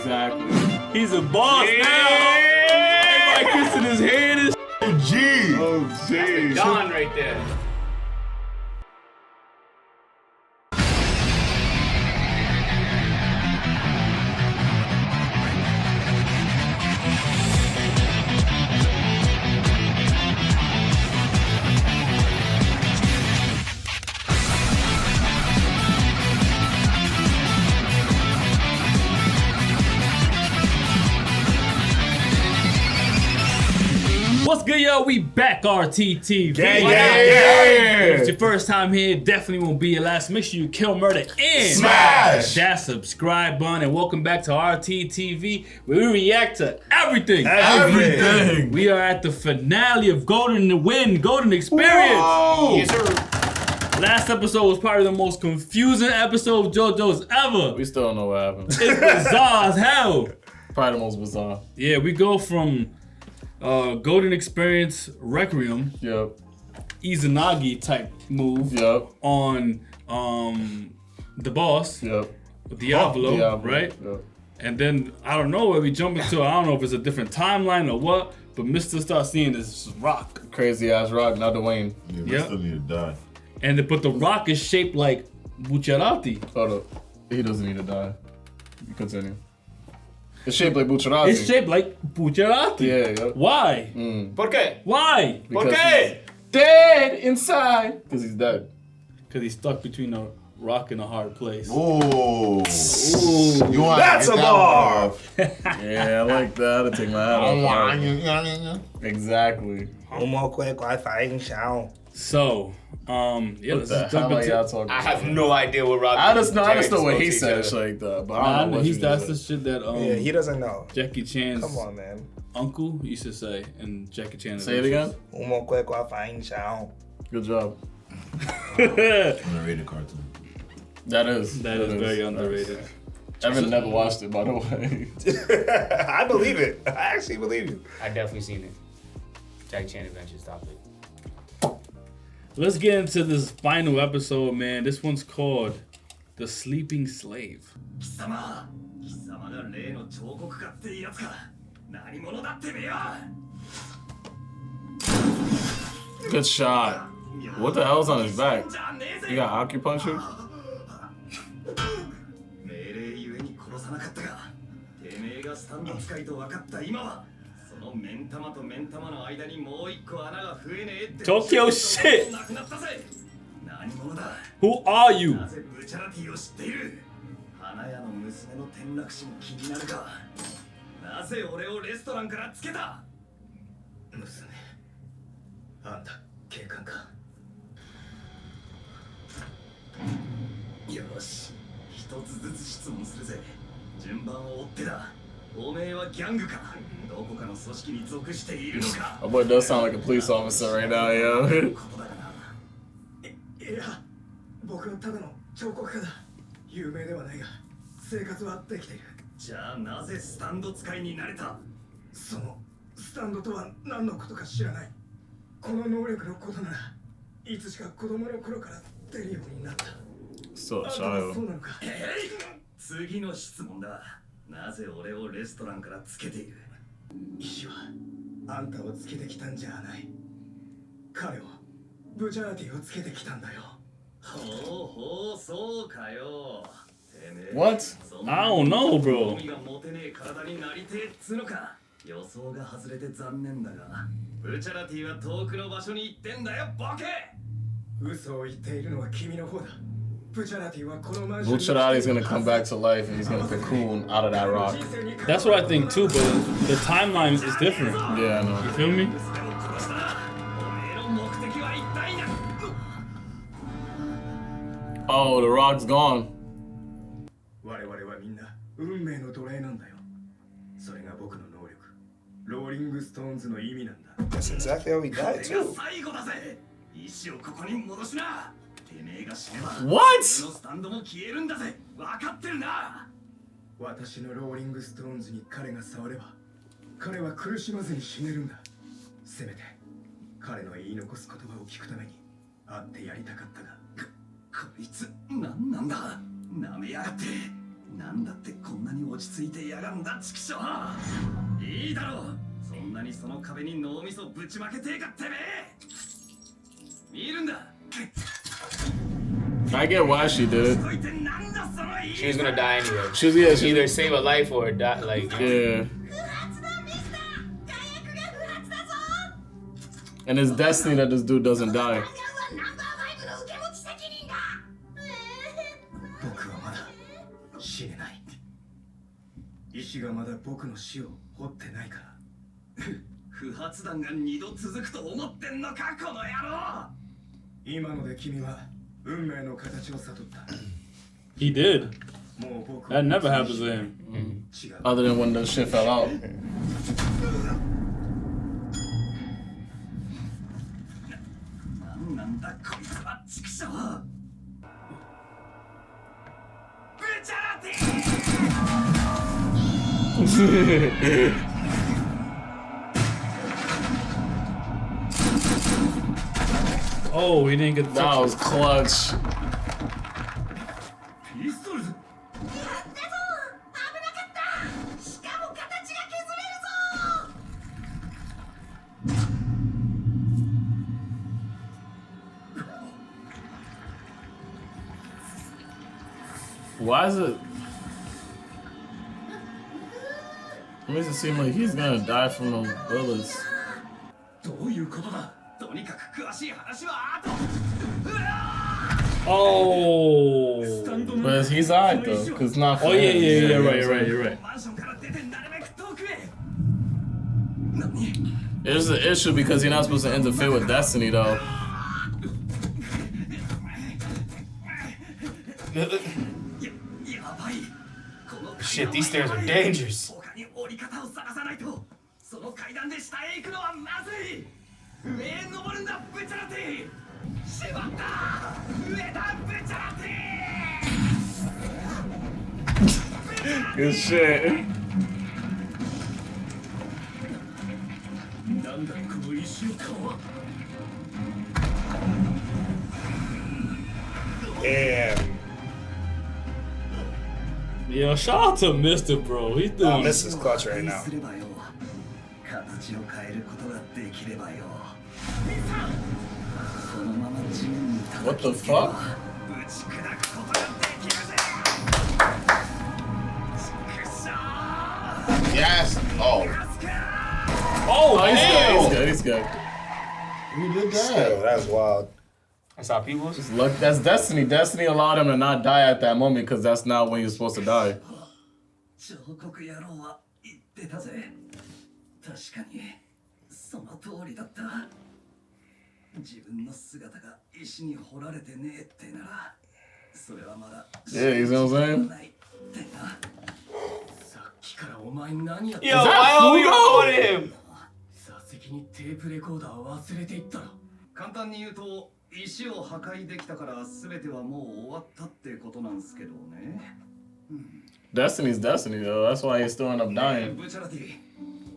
Exactly. He's a boss now. Everybody kissing his hand and G. Oh, jeez. Don right there. What's good, yo? We back, RTTV. Yeah. If it's your first time here, definitely won't be your last. Make sure you kill, murder, and Smash that subscribe button. And welcome back to RTTV, where we react to everything. Everything. We are at the finale of Golden to Win, Golden Experience. Whoa. Yes, sir. Last episode was probably the most confusing episode of JoJo's ever. We still don't know what happened. It's bizarre as hell. Probably the most bizarre. Yeah, we go from Golden Experience Requiem, Yep. Izanagi type move Yep. on the boss, Yep. Diablo, right? Yep. And then I don't know where we jump into. I don't know if it's a different timeline or what, but Mr. starts seeing this rock. Crazy ass rock, not Dwayne. Yeah, Yep. still need to die. But the rock is shaped like Bucciarati. Hold up. He doesn't need to die. You continue. It's shaped like Bucciarati. It's shaped like Bucciarati. Yeah, yeah. Why? ¿Por qué? Why? ¿Por Because qué? he's dead inside. Because he's dead. Because he's stuck between a rock and a hard place. Ooh. You want That's a bar. Yeah, I like that. I take my hat off. Exactly. So, yeah, What let's the just jump hell are y'all into. talking I have about? no idea what Rob. I just know Jerry what he spoke to said. each Shit other. like that, but I don't know what you That's the just shit that Yeah, he doesn't know. Jackie Chan's Come on, man. uncle used to say in Jackie Chan. Say it again. Good job. Underrated cartoon. That is Very underrated. Evan never watched it, by the way. I believe it. I actually believe you. I definitely seen it. Jackie Chan Adventures. Stop it. Let's get into this final episode, man. This one's called The Sleeping Slave. Good shot. What the hell's on his back? He got acupuncture? Tokyo shit. Who are you? My boy does sound like a police officer right now, yo. いや、僕はただの彫刻家だ。有名ではないが、生活はできている。じゃあなぜスタンド使いになれた？そのスタンドとは何のことか知らない。この能力のことならいつしか子供の頃から出るようになった。 Still a そうな child. のか。次の質問だ。なぜ俺をレストランからつけている？医師はあんたをつけてきたんじゃない。彼をブチャラティをつけてきたんだよ。ほうほう、そうかよ。 What? I don't know, bro. がモテねえ体になりてえっつのか。予想が外れて残念だが、ブチャラティは遠くの場所に行ってんだよ、ボケ。嘘を言っているのは君の方だ。Bucciarati's gonna come back to life and he's gonna cocoon out of that rock. That's what I think too, but the timeline is different. Yeah, I know. You feel me? Oh, the rock's gone. 我々はみんな運命の奴隷なんだよ。それが僕の能力。ローリングストーンズの意味なんだ。 That's exactly how he died, too. 最後だぜ。石をここに戻しな。 What? スタンドも消えるんだぜ。分かってるな。私のローリングストーンズに彼が触れば、彼は苦しまずに死ねるんだ。せめて彼の言い残す言葉を聞くために会ってやりたかったが、こいつ何なんだ。舐めやがって。なんだってこんなに落ち着いてやがんだチキショー。いいだろう。そんなにその壁に脳みそぶちまけてえかってめえ。見るんだ。 I get why she did. こいてなんだそのいい。 She was gonna die anyway. She was, yeah, she, Either save a life or die. Like, yeah. And it's destiny that this dude doesn't die. 僕はまだ死ねない。石がまだ僕の死を掘ってないから。不発弾が二度続くと思ってんのかこの野郎。今ので君は運命の形を悟った。 He did. もう僕 That never happens to him. 違う。 Other than when the shit fell out. なんなんだこいつはチクショー。ブチャラティ。 Oh, he didn't get the That was clutch. ピストルズ。 Why is it? It makes it seem like he's gonna die from those bullets. どういうことだ。とにかく詳しい話は後。 Oh. But he's alright though, cause it's not. Oh fair. yeah, yeah, yeah. You know Right, what I'm right, saying? you're right. マンションから出てなるべく遠くへ。何？ It's an issue because you're not supposed to interfere with destiny though. shit, these stairs are dangerous. 他に降り方を探さないと。その階段で下へ行くのはまずい。上へ登るんだブチャラティ。しまった。上だブチャラティ。 Good shit. なんだこの石の顔は。 Damn. Yo, shout out to Mr. Bro. He's doing. Oh, this is clutch right now. 形を変えることができればよ。このまま地面に叩 What き the つければ fuck? ぶち砕くことができるぜ。ちくしょー。 Yes. Oh. Oh, he's good. He's good. He's good. Who did Still, that? that's wild. That's how people. Just look, that's destiny. Destiny allowed him to not die at that moment because that's not when you're supposed to die. 彫刻野郎は言ってたぜ。確かにその通りだった。自分の姿が石に彫られてねえってなら、それはまだ Yeah, you know what I'm saying? ないってな。さっきからお前何やって Yo, why are we recording him? 座席にテープレコーダーを忘れていったろ。簡単に言うと石を破壊できたから全てはもう終わったってことなんすけどね。 Destiny's destiny though. That's why he still end up ねえ dying. ブチャラティ、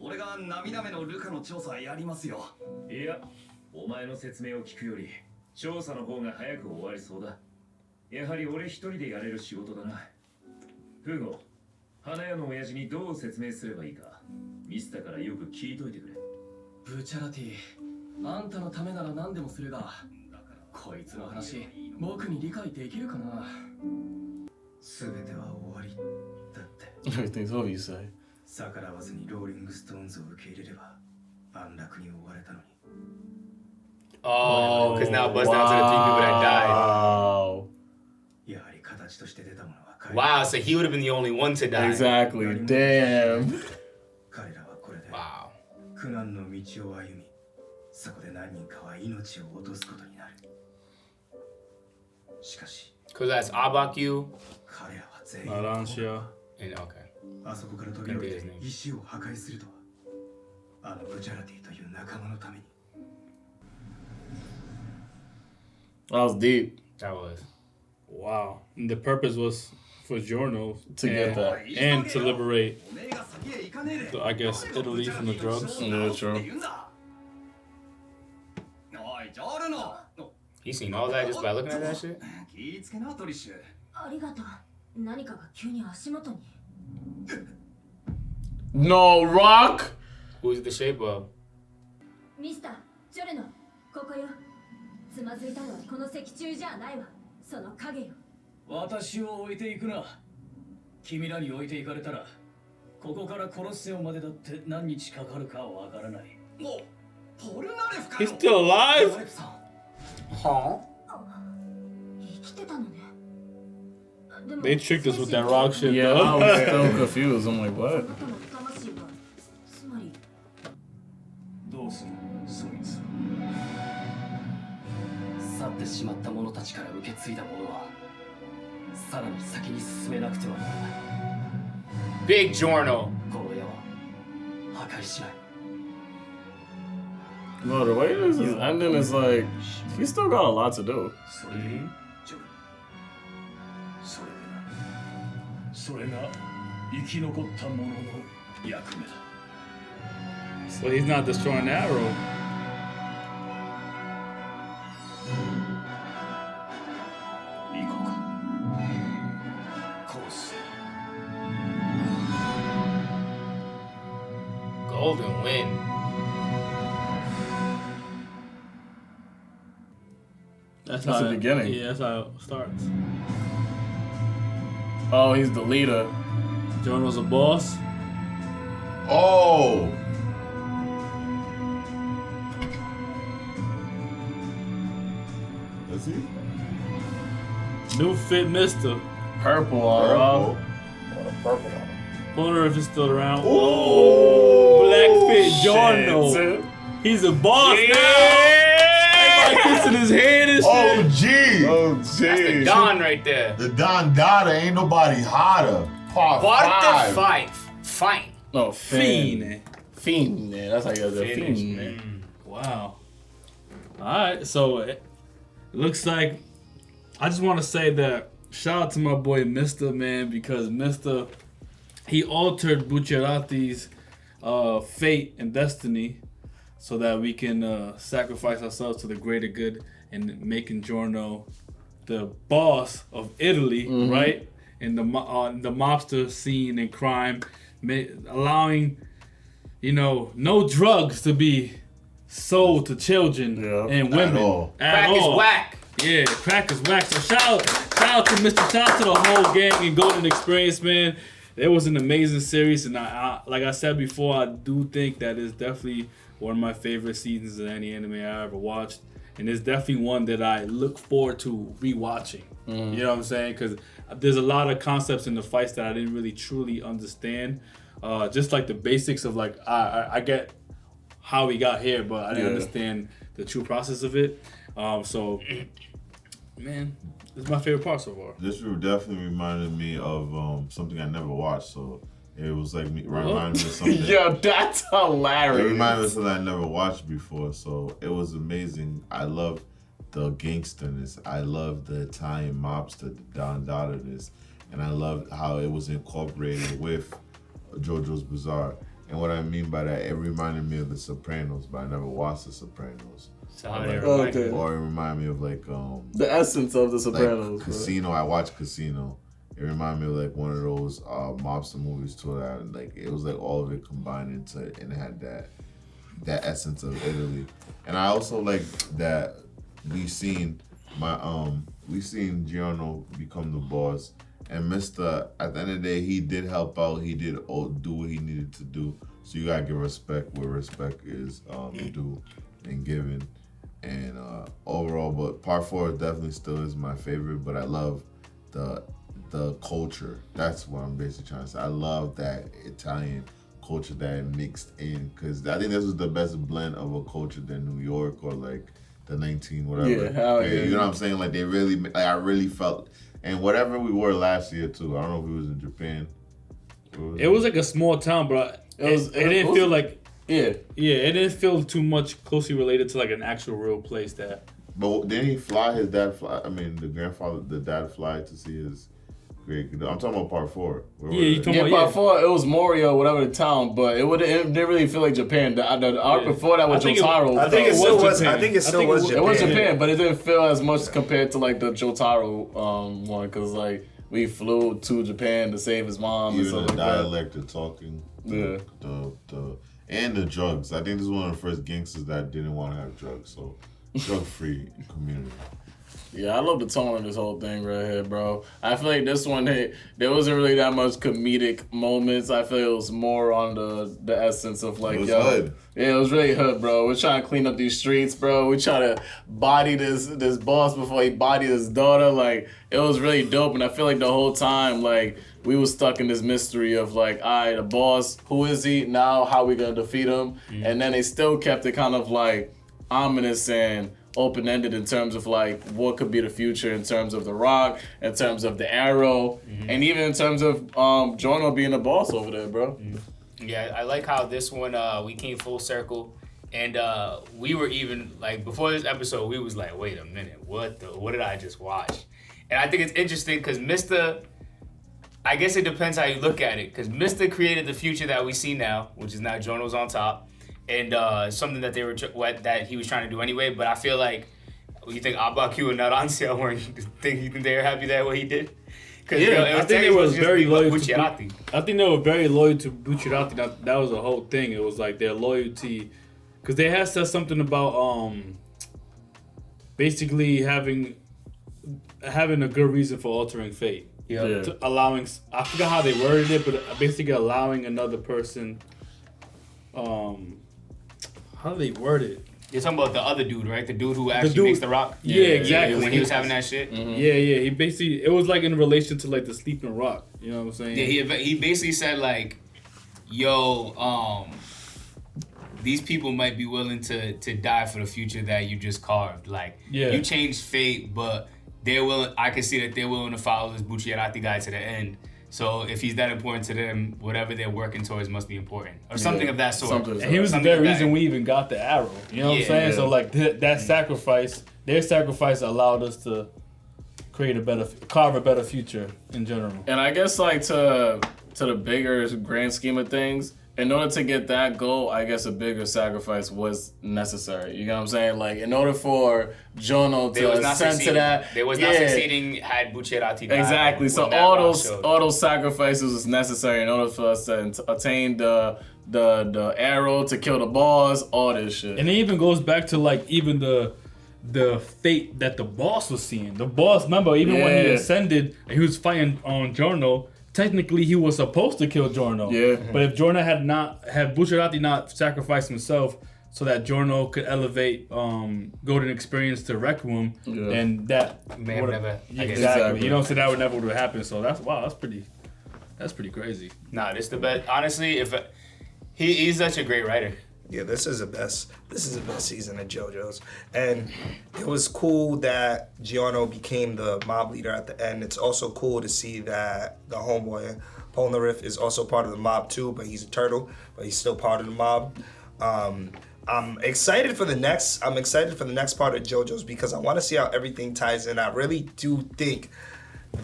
俺が涙目のルカの調査やりますよ。いや、お前の説明を聞くより調査の方が早く終わりそうだ。やはり俺一人でやれる仕事だな。フーゴ、花屋の親父にどう説明すればいいかミスターからよく聞いといてくれ。ブチャラティ、あんたのためなら何でもするが、こいつの話、僕に理解できるかな。全ては終わりだって。 Everything's what you say. 逆らわずにローリングストーンズを受け入れれば安楽に終われたのに。 Oh, because now it busts down to the three people that died. Wow. やはり形として出たものは彼 Wow, so he would have been the only one to die. Exactly. Damn. 彼らはこれで Wow. 苦難の道を歩み、そこで何人かは命を落とすことになる。しかし Because that's Abaku 彼らは全員 Arancia. and okay. あそこから飛び降りて石を破壊するとは、あのブチャラティという仲間のために。 That was deep. That was. Wow. And the purpose was for JORNO To get that. and to liberate, おめえが先へ行かねえで。 I guess, Italy from the drugs. Yeah, true. おい、ジョルノ。 He seen all that just by looking at that shit? 気ぃつけなトリッシュ。ありがとう。何かが急に足元に。 No, Rock! Who's the shape of? ミスター、ジョルノ、ここよ。つまずいたのはこの石柱じゃないわ。その影よ。私を置いていくな。君らに置いていかれたら、ここからコロッセオまでだって何日かかるかわからない。ポルナレフか He's still alive? 生きてたのね。でも They tricked us with that rock shit, Yeah, I though. was still confused. I'm like, what? あなたの魂は、つまりどうするそいつ。去ってしまった者たちから受け継いだものは、さらに先に進めなくてはならない。 Big Giorno. この矢は破壊しない。 No, the way this is ending is like, he still got a lot to do. それで、ジョル。それでな。それが生き残った者の役目だ。 So he's not destroying the arrow. 行こうか。コロッセオ。 Golden Wind. That's That's the beginning. Yeah, that's how it starts. Oh, he's the leader. Giorno's a boss. Oh! Is he? New fit mister. Purple, alright. What a purple on him. Wonder if it's still around. Oh, Black fit Giorno. Shit. He's a boss now. Everybody kissing his hand and shit. Oh, gee! Oh, That's the jeez. Don right there. The Don Dada ain't nobody hotter. Part Barter 5. Fine. No, Fiend. Fiend. Fiend, man. That's how you do it. Finish. Fiend, man. Wow. Alright, so it looks like I just want to say that shout out to my boy Mr. Man, because Mr. he altered Bucciarati's fate and destiny so that we can sacrifice ourselves to the greater good and making Giorno the boss of Italy, right? And the mobster scene and crime, allowing, you know, no drugs to be sold to children and women all. Crack is whack. Yeah, crack is whack. So shout out to Mr. Shout out to the whole gang and Golden Experience, man. It was an amazing series, and I like I said before, I do think that is definitely one of my favorite seasons of any anime I ever watched, and it's definitely one that I look forward to rewatching. You know what I'm saying? Because there's a lot of concepts in the fights that I didn't really truly understand. Just like the basics of like I get how we got here, but I didn't understand the true process of it. So, man, this is my favorite part so far. This definitely reminded me of something I never watched, so it was like reminded me of something. Yo, that's It hilarious. reminded me of something I never watched before, so it was amazing. I love the gangsterness. I love the Italian mobster, the Don Dada-ness, and I loved how it was incorporated with JoJo's Bizarre. And what I mean by that, it reminded me of The Sopranos, but I never watched The Sopranos. So how they Okay. remind you. Or it reminded me of like The essence of the Sopranos. like Casino. I watched Casino. It reminded me of like one of those mobster movies too. That like it was like all of it combined into it, and it had that essence of Italy. And I also like that we seen Giorno become the boss, and Mr. At the end of the day, he did help out. He did do what he needed to do. So you gotta give respect where respect is due and given. And overall, but part 4 definitely still is my favorite. But I love the culture. That's what I'm basically trying to say. I love that Italian culture that mixed in, because I think this was the best blend of a culture than New York or like the 19 whatever. Yeah, hell yeah. You know what I'm saying? Like they really, like I really felt, and whatever we were last year too. I don't know if we was in Japan. It was like a small town, but it didn't feel like. Yeah. Yeah, it didn't feel too much closely related to like an actual real place that. But didn't he fly? His dad fly? I mean, the dad fly to see his great. I'm talking about part 4. Yeah, you talking Yeah, about part 4, it was Morio, whatever the town, but it didn't really feel like Japan. The art before that was Jotaro. I think it still was. Japan. I think it still was It Japan. was Japan, but it didn't feel as much compared to like the Jotaro one, because like we flew to Japan to save his mom. Even and the stuff like that. dialect of talking. Yeah. And the drugs. I think this is one of the first gangsters that didn't want to have drugs. So, drug-free community. Yeah, I love the tone of this whole thing right here, bro. I feel like this one, there wasn't really that much comedic moments. I feel it was more on the essence of like, It was hood. Yeah, it was really hood, bro. We're trying to clean up these streets, bro. We're trying to body this boss before he bodied his daughter. Like, it was really dope. And I feel like the whole time, like, we was stuck in this mystery of like, all right, the boss, who is he? Now, how we gonna defeat him? And then they still kept it kind of like ominous and open-ended in terms of like what could be the future in terms of the Rock, in terms of the Arrow, and even in terms of Giorno being the boss over there, bro. Yeah, I like how this one we came full circle, and we were even like before this episode, we was like, wait a minute, what did I just watch? And I think it's interesting because Mr. I guess it depends how you look at it, because Mr. created the future that we see now, which is now Giorno's on top, and something that that he was trying to do anyway. But I feel like you think Abaku and Naransia weren't you think they were happy that what he did? Yeah, I think they were very loyal to Bucciarati. I think they were very loyal to Bucciarati. That was the whole thing. It was like their loyalty, because they had said something about basically having a good reason for altering fate. Yeah. Allowing, I forgot how they worded it, but basically allowing another person. How do they word it? You're talking about the other dude, right? The dude who actually makes the rock. Yeah, exactly. When he was having that shit. Yeah. He basically, it was like in relation to like the sleeping rock. You know what I'm saying? Yeah, he basically said like, yo, these people might be willing to die for the future that you just carved. Like, you changed fate, but they're willing. I can see that they're willing to follow this Bucciarati guy to the end. So if he's that important to them, whatever they're working towards must be important, or something of that sort. And he was the very reason we even got the arrow. You know what I'm saying? So like that sacrifice, their sacrifice allowed us to carve a better future in general. And I guess like to the bigger grand scheme of things, in order to get that goal, I guess a bigger sacrifice was necessary. You know what I'm saying? Like, in order for Giorno to ascend to that, they was not succeeding had Bucciarati died. Exactly. So all those sacrifices was necessary in order for us to attain the arrow, to kill the boss, all this shit. And it even goes back to like even the fate that the boss was seeing. The boss, remember, even when he ascended and he was fighting on Giorno, technically he was supposed to kill Giorno. Yeah. But if Giorno had Bucciarati not sacrificed himself so that Giorno could elevate Golden Experience to Requiem, then that may have never. Exactly. You know, so that would never would have happened. So that's pretty crazy. Nah, this the best. Honestly, if he's such a great writer. Yeah, this is the best season of JoJo's. And it was cool that Giorno became the mob leader at the end. It's also cool to see that the homeboy, Polnareff, is also part of the mob too, but he's a turtle, but he's still part of the mob. I'm excited for the next part of JoJo's because I want to see how everything ties in. I really do think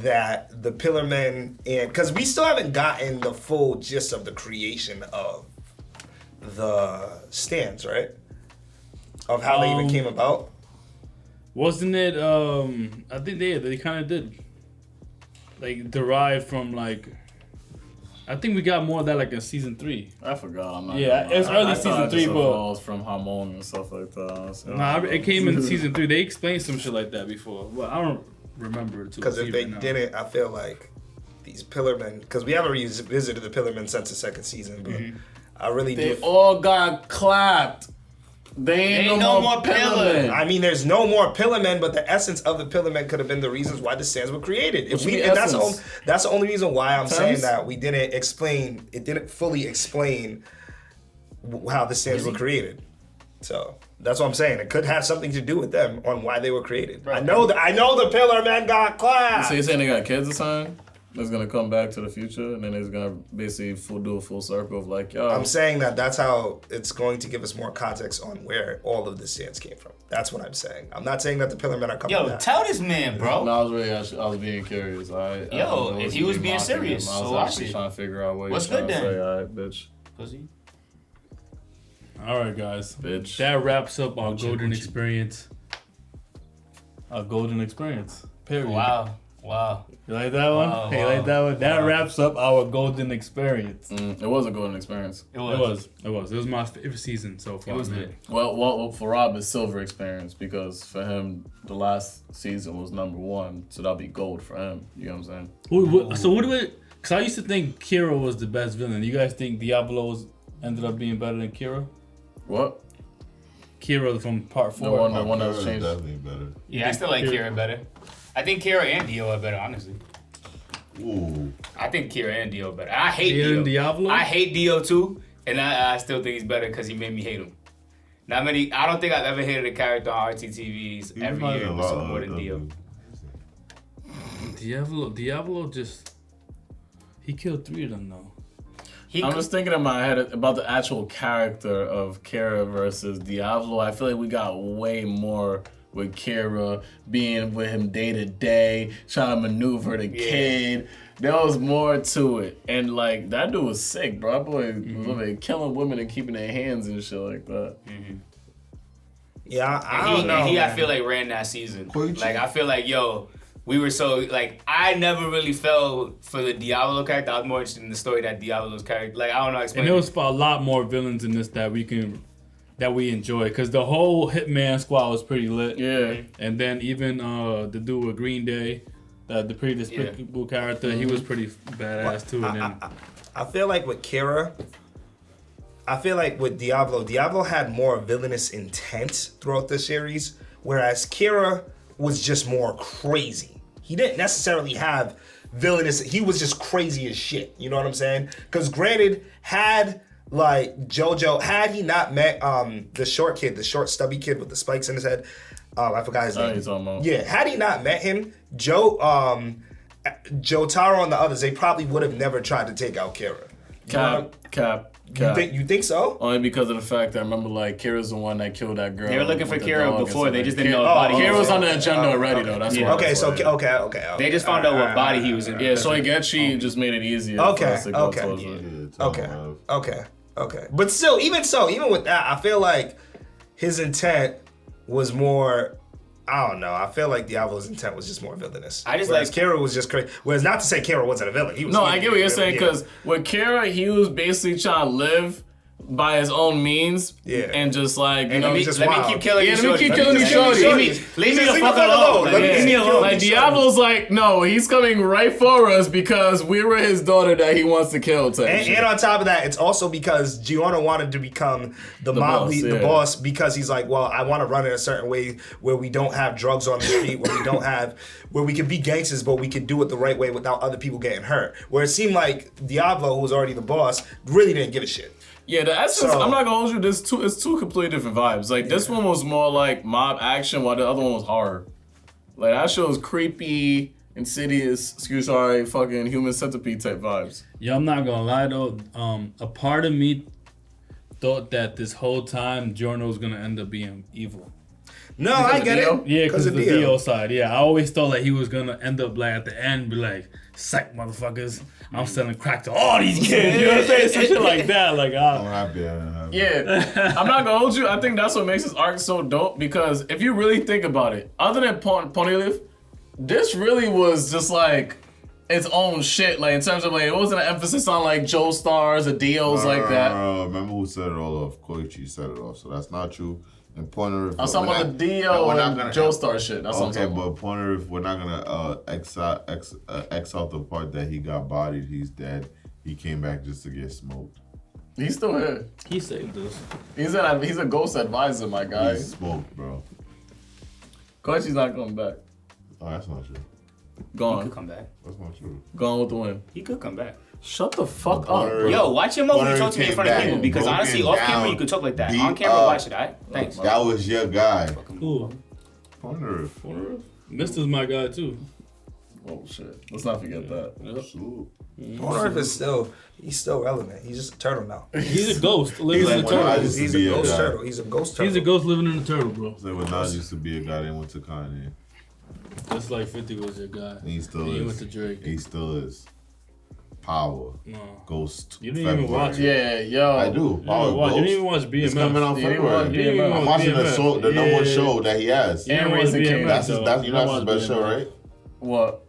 that the Pillarmen, and because we still haven't gotten the full gist of the creation of the stands, right? Of how they even came about. Wasn't it? I think they kind of did, like derived from like. I think we got more of that like in season 3. I forgot. I'm not. Yeah, it was early season 3, but from Harmon and stuff like that. Nah, it came in season 3. They explained some shit like that before. Well, I don't remember it too. Because if they didn't, I feel like these Pillarmen. Because we haven't revisited the Pillarmen since the second season, but. I really They all got clapped. They ain't no more Pillarmen. I mean, there's no more Pillarmen, but the essence of the Pillarmen could have been the reasons why the stands were created. That's the only reason why I'm saying that we didn't explain. It didn't fully explain how the stands were created. So that's what I'm saying. It could have something to do with them on why they were created. Right. I know the Pillarmen got clapped. So you're saying they got kids or something? That's gonna come back to the future, and then it's gonna basically do a full circle of like, yo. I'm saying that's how it's going to give us more context on where all of the stands came from. That's what I'm saying. I'm not saying that the Pillarmen are coming back. Yo, tell this man, bro. No, I was being curious. If he was being serious, I was actually trying to figure out what what's you're trying good to then? say. All right, bitch. Pussy. All right, guys. Bitch. That wraps up our Golden Experience. Our Golden Experience. Period. Wow. Wow. You like that one? Wow, Hey, you wow. like that one? That wraps up our golden experience. It was a golden experience. It was. It was my favorite season so far. It was man. lit. Well, for Rob, it's silver experience because for him, the last season was #1, so that'll be gold for him. You know what I'm saying? So what do we? Because I used to think Kira was the best villain. You guys think Diablo's ended up being better than Kira? What? Kira from part 4. The one that was Kira's changed. definitely better. Yeah, I still like Kira better. I think Kira and Dio are better, honestly. Ooh. I think Kira and Dio are better. I hate Kira Dio. and Diablo? I hate Dio too, and I still think he's better because he made me hate him. Not many. I don't think I've ever hated a character on RTTVs He every reminded year me a with lot some of more than Dio. Diablo just he killed 3 of them though. I'm just thinking in my head about the actual character of Kira versus Diablo. I feel like we got way more with Kira being with him day to day, trying to maneuver the kid. There was more to it. And like that dude was sick, bro. That boy was like, killing women and keeping their hands and shit like that. Yeah, I don't know. And he, I man. feel like, ran that season. Koichi. Like, I feel like, we were so, like, I never really fell for the Diablo character. I was more interested in the story that Diablo's character. Like, I don't know how to explain And there it. was a lot more villains in this that we enjoy because the whole Hitman squad was pretty lit. Yeah. And then even the dude with Green Day, the pretty despicable character, he was pretty badass too. And then I feel like with Kira, I feel like with Diablo had more villainous intent throughout the series, whereas Kira was just more crazy. He didn't necessarily have villainous, he was just crazy as shit. You know what I'm saying? Because granted, had like JoJo, had he not met the short stubby kid with the spikes in his head, I forgot his name. You're talking about. Yeah, had he not met him, Jotaro and the others, they probably would have never tried to take out Kira. Cap. You think so? Only because of the fact that I remember like Kira's the one that killed that girl. They were looking for with the Kira dog and before, stuff they like just that. didn't know what body he Kira was was in. on the agenda already though. That's why. Okay, so okay. They just found out what body he was in. Yeah, so Soigechi just made it easier. for Okay, us to go okay. towards it. Okay. But still, even with that, I feel like his intent was more. I don't know. I feel like Diablo's intent was just more villainous. I just Whereas like Kira was just crazy. Whereas not to say Kira wasn't a villain. He was. No, I get what you're saying because with Kira, he was basically trying to live by his own means. Yeah. And just like, you And know, he just let me wild. keep killing Yeah, you, let me shorty. keep killing you, shorty. Leave me the fuck alone. Let me Leave me alone. like Diablo's like, no, he's coming right for us because we were his daughter that he wants to kill. Type shit. And on top of that, it's also because Giorno wanted to become the mob boss, lead, yeah. the boss, because he's like, well, I want to run in a certain way where we don't have drugs on the street, where we can be gangsters, but we can do it the right way without other people getting hurt. Where it seemed like Diablo, who was already the boss, really didn't give a shit. Yeah, the essence, So- I'm not gonna hold you, it's two completely different vibes. Like, this one was more like mob action, while the other one was horror. Like, that shit was creepy, insidious, fucking human centipede type vibes. yo, I'm not gonna lie though. A part of me thought that this whole time Giorno was gonna end up being evil. No, I get it. Yeah, because of the Dio. Dio side. Yeah, I always thought like he was gonna end up like at the end, be like, "Psych, motherfuckers! I'm selling crack to all these kids." You know what I'm saying? Some shit like that. Like, I'm happy. I'm happy. Yeah, I'm not gonna hold you. I think that's what makes this arc so dope because if you really think about it, other than Ponylith, this really was just like its own shit. Like in terms of like, it wasn't an emphasis on like Joestars or Dios like that. Remember who set it all off? Koichi set it off, so that's not true. And Pointer, I'm talking about the Dio and Joestar shit. That's what I'm okay, talking about. but Pointer, if we're not gonna X out the part that he got bodied, he's dead. He came back just to get smoked. He's still here. he saved us. He's a ghost advisor, my guy. He's smoked, bro. Koichi's not coming back. Oh, that's not true. He Gone. could come back. That's not true. Gone with the wind. He could come back. Shut the fuck up, Pointer- bro. Yo, watch your mouth when you Pointer talk to me in came front of back people because broken honestly, off camera down, you could talk like that. beat On camera, up. watch it, alright? Thanks. That was your guy. Cool. Pointer. Mister's my guy too. Oh shit. Let's not forget that. Shoot. Pointer is still relevant. He's just a turtle now. He's a ghost living in a like when I turtle. used to He's be a a ghost guy. turtle. He's a ghost turtle. He's a ghost living in a turtle, bro. So when Nas used to be a guy, then went to Kanye. Just like 50 was your guy. And he still He is. went to Drake. He still is. Power. No. Ghost. You didn't even February. watch it. Yeah, yo. I do. Power You Ghost. didn't even watch It's coming out BMF. Yeah, you February. watch BMF. I'm watching BMF. the number one show that he has. You didn't watch Raising BMF, King. That's though. you know I that's his watched best show, BMF. right? What?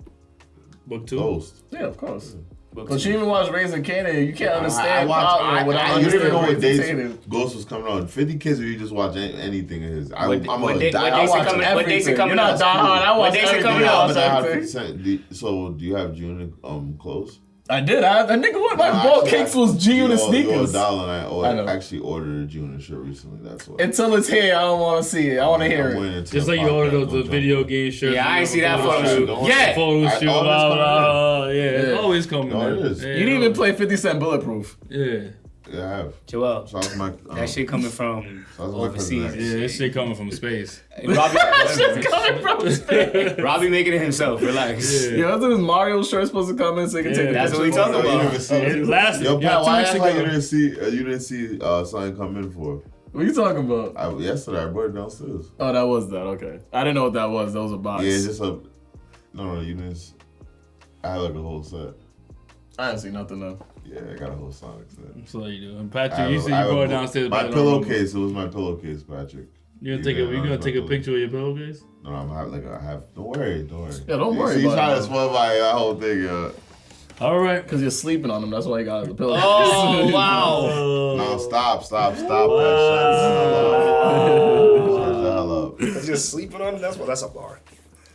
Book 2? Ghost. Yeah, of course. Book But 2. you even watch Raising Kanan, you can't understand. I didn't even know what days Kanan. Ghost was coming on. 50 Kids, or you just watch anything of his. What days it coming You're not out? die hard. I watch What days it everything. coming I out? watch everything. So do you have June clothes? I did. A nigga what? My ball kicks was G-Unit sneakers. I actually ordered a June shirt recently. That's why. Until it's here, I don't want to see it. I want to hear it. Just like you ordered the video game shirt. Yeah, I ain't see that photo shoot. Yeah. Photo shoot. Yeah. Yeah. Always coming. No, it is. Yeah, You didn't even play 50 Cent Bulletproof. Yeah. Yeah, I have. Joel, So that's my, that shit coming from so that's my overseas. cousin. Yeah, this shit coming from space. Robbie making it himself. Relax. Yeah. Yeah, that's when Mario shirt supposed to come in so you can take a Yeah. That's picture. what we talking You about. didn't see it. Last Yo, yeah, Pat, 2 why weeks act like ago. you didn't see something come in for? What are you talking about? Yesterday I brought it downstairs. Oh, that was that. Okay. I didn't know what that was. That was a box. Yeah, it's just a. No, you didn't. I had like a whole set. I didn't see nothing though. Yeah, I got a whole Sonic set. So you do. And Patrick, you said you brought it downstairs. My but I don't remember. pillowcase. It was my pillowcase, Patrick. You gonna take a picture of your pillowcase? No, I'm I have. Don't worry. Yeah, don't worry He's about trying it. to spoil my whole thing. All right. Because you're sleeping on them. That's why you got the pillow. Oh, wow. No, stop that shit. Because you're sleeping on it. That's a bar.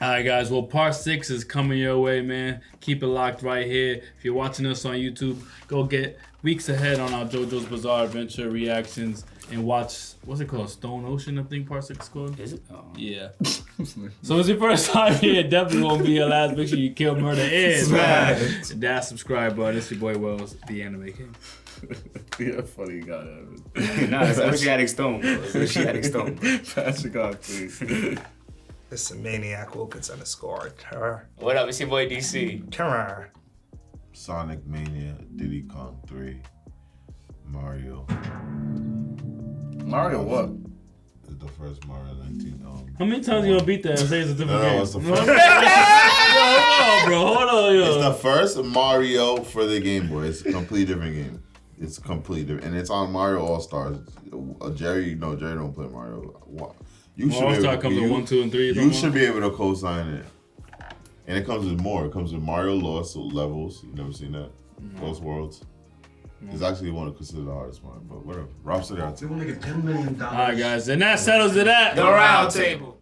All right, guys. Well, part 6 is coming your way, man. Keep it locked right here. If you're watching us on YouTube, go get weeks ahead on our JoJo's Bizarre Adventure reactions and watch, what's it called? Stone Ocean, I think part 6 is called. Is it? Oh. Yeah. So it's your first time here. Definitely won't be your last. Make sure you kill, murder, and Smash. that subscribe button. It's your boy Wells, the Anime King. Yeah, funny guy. Evan. Nah, it's Oceanic Stone, bro. It's Oceanic Stone. Patrick God, please. This is Maniac Wilkinson score. What up? It's your boy DC. Sonic Mania, Diddy Kong 3, Mario. Mario what? It's the first Mario 19. How many times you gonna beat that and say it's a different game? It's the first. Hold on, yo. It's the first Mario for the Game Boy. It's a completely different game. It's completely different, and it's on Mario All Stars. Jerry don't play Mario. You should All be able Star to, comes with 1, 2, and 3. You should be able to co-sign it, and it comes with more. It comes with Mario Lost Levels. You never seen that? Lost Worlds. It's actually one of considered the hardest one, but whatever. Robcityrt. They will make $10 million. All right, guys, and that settles it at The round table.